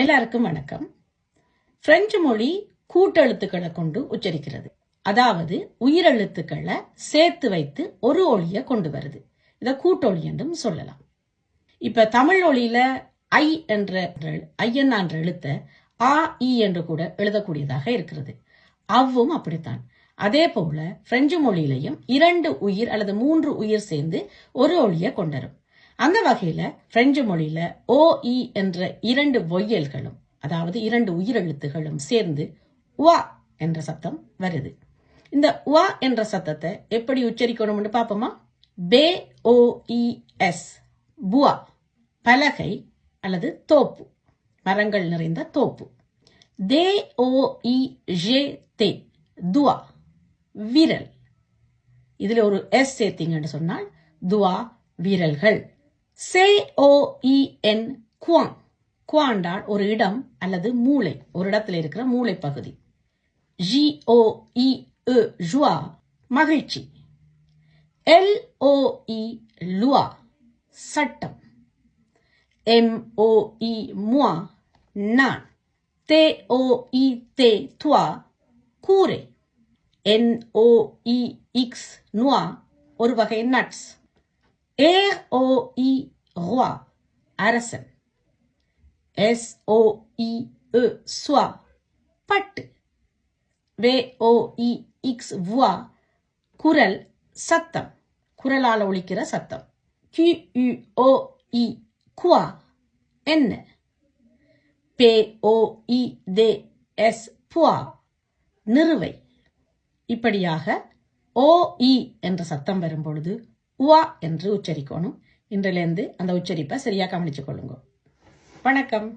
எல்லாருக்கும் வணக்கம். பிரெஞ்சு மொழி கூட்டெழுத்துக்களை கொண்டு உச்சரிக்கிறது. அதாவது உயிரெழுத்துக்களை சேர்த்து வைத்து ஒரு ஒளியை கொண்டு வருது. இத கூட்டொளி என்றும் சொல்லலாம். இப்ப தமிழ் ஒளியில ஐ என்ற எழுத்த ஆ இ என்று கூட எழுதக்கூடியதாக இருக்கிறது. அவ்வும் அப்படித்தான். அதே போல பிரெஞ்சு மொழியிலையும் 2 உயிர் அல்லது 3 உயிர் சேர்ந்து ஒரு ஒளியை கொண்டரும். அந்த வகையில பிரெஞ்சு மொழியில ஓ இ என்ற 2 வொயல்களும் அதாவது 2 உயிரெழுத்துகளும் சேர்ந்து வா என்ற சத்தம் வருது. இந்த வா என்ற சத்தத்தை எப்படி உச்சரிக்கணும்னு பாப்போமா? பே ஓ இ எஸ் புவா, பலகை அல்லது தோப்பு, மரங்கள் நிறைந்த தோப்பு. தே ஓ இ ஜே தே துவா, விரல். இதுல ஒரு எஸ் சேர்த்தீங்கன்னு சொன்னால் துவா, வீரல்கள். சே ஓ இ என் குவாங், குவாண்டால் ஒரு இடம் அல்லது மூளை, ஒரு இடத்துல இருக்கிற மூளை பகுதி. ஜி ஓ இ ஜுவா, மகிழ்ச்சி. எல் ஓ இ லுவா, சட்டம். எம் ஓ இ முவா, நான். தே ஓ இ தே துவா, கூரை. என் ஓ இ இக்ஸ் நுவா, ஒரு வகை நட்ஸ். ஏர் ஓ இ ரோய், அரசன். எஸ் ஓ இ சுவா, பட்டு. வே ஓ இ இக்ஸ் வுவா, குரல், சத்தம், குரலால் ஒலிக்கிற சத்தம். கியூ யு ஓ இ குவா, என்ன. பே ஓ இ தே எஸ் புவா, நிறுவை. இப்படியாக ஓ இ என்ற சத்தம் வரும் பொழுது உவா என்று உச்சரிக்கணும். இன்றிலிருந்து அந்த உச்சரிப்பை சரியா கவனிச்சுக் கொள்ளுங்க. வணக்கம்.